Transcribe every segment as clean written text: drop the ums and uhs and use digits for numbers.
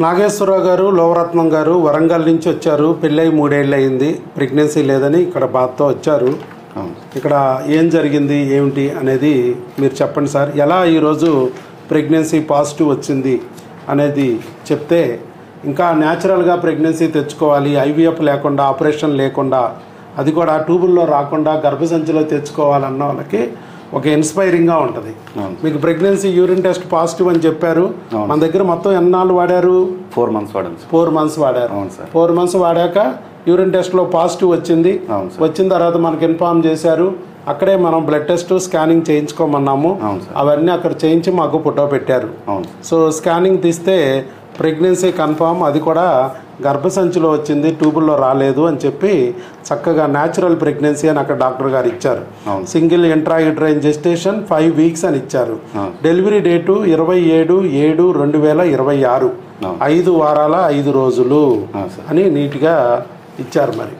నాగేశ్వరరావు గారు, లోవరత్నం గారు వరంగల్ నుంచి వచ్చారు. పెళ్ళై 3 ఏళ్ళు అయింది. ప్రెగ్నెన్సీ లేదని ఇక్కడ బాధతో వచ్చారు. ఇక్కడ ఏం జరిగింది ఏమిటి అనేది మీరు చెప్పండి సార్. ఎలా ఈరోజు ప్రెగ్నెన్సీ పాజిటివ్ వచ్చింది అనేది చెప్తే, ఇంకా న్యాచురల్గా ప్రెగ్నెన్సీ తెచ్చుకోవాలి, ఐవీఎఫ్ లేకుండా, ఆపరేషన్ లేకుండా, అది కూడా ట్యూబుల్లో రాకుండా గర్భసంచిలో తెచ్చుకోవాలన్న వాళ్ళకి ఒక ఇన్స్పైరింగ్గా ఉంటుంది. మీకు ప్రెగ్నెన్సీ యూరిన్ టెస్ట్ పాజిటివ్ అని చెప్పారు. మన దగ్గర మొత్తం ఎన్నాళ్ళు వాడారు? 4 months వాడాను. 4 months వాడారు. 4 months వాడాక యూరిన్ టెస్ట్లో పాజిటివ్ వచ్చింది. వచ్చిన తర్వాత మనకు ఇన్ఫార్మ్ చేశారు. అక్కడే మనం బ్లడ్ టెస్ట్, స్కానింగ్ చేయించుకోమన్నాము. అవన్నీ అక్కడ చేయించి మాకు ఫోటో పెట్టారు. సో స్కానింగ్ తీస్తే ప్రెగ్నెన్సీ కన్ఫామ్, అది కూడా గర్భసంచిలో వచ్చింది, ట్యూబుల్లో రాలేదు అని చెప్పి చక్కగా న్యాచురల్ ప్రెగ్నెన్సీ అని అక్కడ డాక్టర్ గారు ఇచ్చారు. సింగిల్ ఇంట్రాయూట్రైన్ జెస్టేషన్ 5 weeks అని ఇచ్చారు. డెలివరీ డేటు 27/7/2026, 5 వారాల 5 రోజులు అని నీట్గా ఇచ్చారు. మరి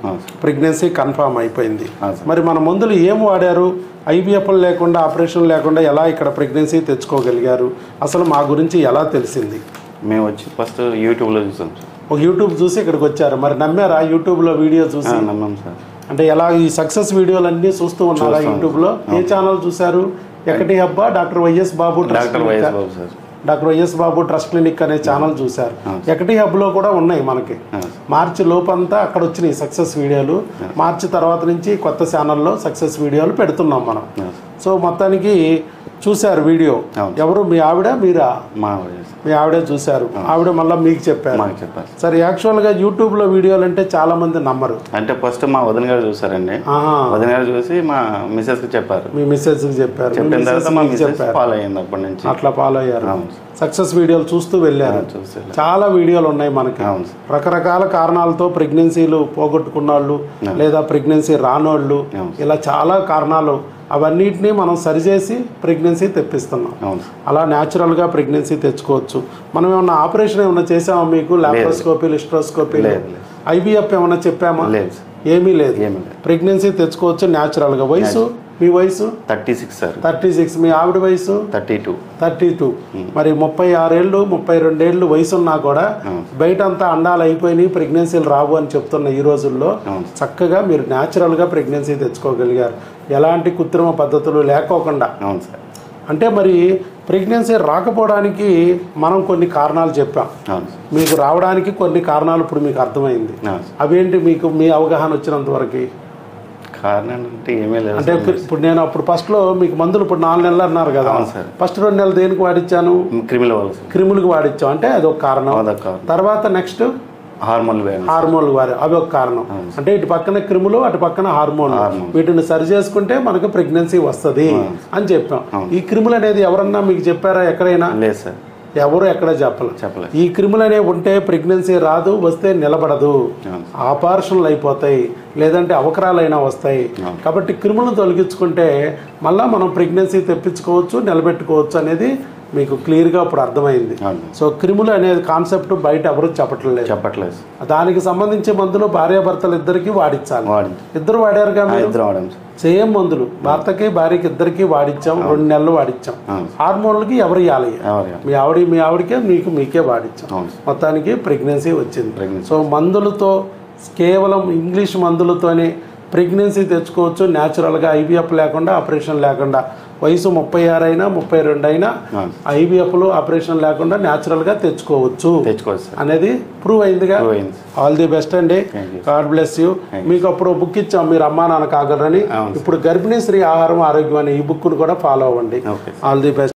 ప్రెగ్నెన్సీ కన్ఫామ్ అయిపోయింది. మరి మన మందులు ఏం వాడారు? ఐవీఎఫ్ లేకుండా, ఆపరేషన్ లేకుండా ఎలా ఇక్కడ ప్రెగ్నెన్సీ తెచ్చుకోగలిగారు? అసలు మా గురించి ఎలా తెలిసింది? మేము వచ్చి ఫస్ట్ యూట్యూబ్లో చూసాం సార్. ఒక యూట్యూబ్ చూసి ఇక్కడికి వచ్చారు. మరి నమ్మారా యూట్యూబ్లో వీడియో చూసి? నమ్మాం సార్. అంటే ఎలా ఈ సక్సెస్ వీడియోలు అన్నీ చూస్తూ ఉన్నారా యూట్యూబ్లో? ఏ ఛానల్ చూశారు? ఎక్కటి హబ్బా, డాక్టర్ వైఎస్ బాబు ట్రస్ట్ క్లినిక్ అనే ఛానల్ చూశారు. ఎక్కటి హబ్లో కూడా ఉన్నాయి మనకి. మార్చి లోపంతా అక్కడ వచ్చినాయి సక్సెస్ వీడియోలు. మార్చి తర్వాత నుంచి కొత్త ఛానల్లో సక్సెస్ వీడియోలు పెడుతున్నాం మనం. సో మొత్తానికి చూశారు వీడియో. ఎవరు? మీ ఆవిడ, మీరా? మీ ఆవిడే చూశారు. ఆవిడ మళ్ళీ మీకు చెప్పారు. సరే, యాక్చువల్గా యూట్యూబ్లో వీడియోలు అంటే చాలా మంది నమ్మరు. అంటే ఫస్ట్ మా వదిన గారు చూసారండి. వదిన గారు చూసి మా మిస్సెస్కి చెప్పారు. మీ మిస్సెస్కి చెప్పారు. చెప్పిన తర్వాత మా మిస్సెస్ ఫాలో అయ్యింది. అప్పటి నుంచి అట్లా ఫాలో అయ్యారు. సక్సెస్ వీడియోలు చూస్తూ వెళ్ళారు. చాలా వీడియోలు ఉన్నాయి మనకి. రకరకాల కారణాలతో ప్రెగ్నెన్సీలు పోగొట్టుకున్న వాళ్ళు, లేదా ప్రెగ్నెన్సీ రానోళ్ళు, ఇలా చాలా కారణాలు, అవన్నిటినీ మనం సరిచేసి ప్రెగ్నెన్సీ తెప్పిస్తున్నాం. అలా న్యాచురల్గా ప్రెగ్నెన్సీ తెచ్చుకోవచ్చు. మనం ఏమన్నా ఆపరేషన్ ఏమన్నా చేసామా మీకు? లాప్రోస్కోపీ, లిస్ట్రోస్కోపీ, ఐవీఎఫ్ ఏమన్నా చెప్పామా? ఏమీ లేదు. ప్రెగ్నెన్సీ తెచ్చుకోవచ్చు న్యాచురల్గా. వయసు? మీ వయసు 36 సార్. 36. మీ ఆవిడ వయసు 32. మరి 36 ఏళ్ళు, 32 ఏళ్ళు వయసు ఉన్నా కూడా బయట అంతా అండాలు అయిపోయినాయి, ప్రెగ్నెన్సీలు రావు అని చెప్తున్న ఈ రోజుల్లో చక్కగా మీరు న్యాచురల్గా ప్రెగ్నెన్సీ తెచ్చుకోగలిగారు, ఎలాంటి కృత్రిమ పద్ధతులు లేకోకుండా. అంటే మరి ప్రెగ్నెన్సీ రాకపోవడానికి మనం కొన్ని కారణాలు చెప్పాం. మీకు రావడానికి కొన్ని కారణాలు ఇప్పుడు మీకు అర్థమైంది. అవేంటి మీకు మీ అవగాహన వచ్చినంత వరకు? కారణం అంటే ఏమీ లేదు. అంటే ఇప్పుడు నేను అప్పుడు ఫస్ట్లో మీకు మందులు ఇప్పుడు 4 నెలలు అన్నారు కదా, ఫస్ట్ 2 నెలలు దేనికి వాడిచ్చాను? క్రిములకు వాడిచ్చాం. అంటే అదొక కారణం. తర్వాత నెక్స్ట్ హార్మోన్లు వారి, అవి ఒక కారణం. అంటే ఇటు పక్కన క్రిములు, అటు పక్కన హార్మోన్లు, వీటిని సరి చేసుకుంటే మనకు ప్రెగ్నెన్సీ వస్తుంది అని చెప్పాం. ఈ క్రిములు అనేది ఎవరన్నా మీకు చెప్పారా ఎక్కడైనా? లేదు సార్, ఎవరు ఎక్కడ చెప్పలేదు. ఈ క్రిములు అనేవి ఉంటే ప్రెగ్నెన్సీ రాదు, వస్తే నిలబడదు, ఆపరేషన్లు అయిపోతాయి, లేదంటే అవకరాలైనా వస్తాయి. కాబట్టి క్రిములను తొలగించుకుంటే మళ్ళీ మనం ప్రెగ్నెన్సీ తెప్పించుకోవచ్చు, నిలబెట్టుకోవచ్చు అనేది మీకు క్లియర్గా ఇప్పుడు అర్థమైంది. సో క్రిములు అనేది కాన్సెప్ట్ బయట ఎవరు చెప్పట్లేదు. దానికి సంబంధించి మందులు భార్యాభర్తలు ఇద్దరికి వాడించాలి. ఇద్దరు వాడారుగా మీరు? సేమ్ మందులు భర్తకి భార్యకి ఇద్దరికి వాడిచ్చాం. 2 నెలలు వాడిచ్చాం. హార్మోన్లకి ఎవరు ఇవ్వాలి? మీ ఆవిడకే మీకే వాడిచ్చాం. మొత్తానికి ప్రెగ్నెన్సీ వచ్చింది. సో మందులతో, కేవలం ఇంగ్లీష్ మందులతోనే ప్రెగ్నెన్సీ తెచ్చుకోవచ్చు న్యాచురల్గా, ఐవీఎఫ్ లేకుండా, ఆపరేషన్ లేకుండా. వయసు 36 అయినా 32 అయినా ఐవీఎఫ్లు, ఆపరేషన్ లేకుండా న్యాచురల్గా తెచ్చుకోవచ్చు అనేది ప్రూవ్ అయిందిగా. ఆల్ ది బెస్ట్ అండి. God bless you. మీకు అప్పుడు బుక్ ఇచ్చాం, మీరు అమ్మా నాన్న కాగలరని. ఇప్పుడు గర్భిణీ స్త్రీ ఆహారం ఆరోగ్యం అనే ఈ బుక్ను కూడా ఫాలో అవ్వండి. All the best.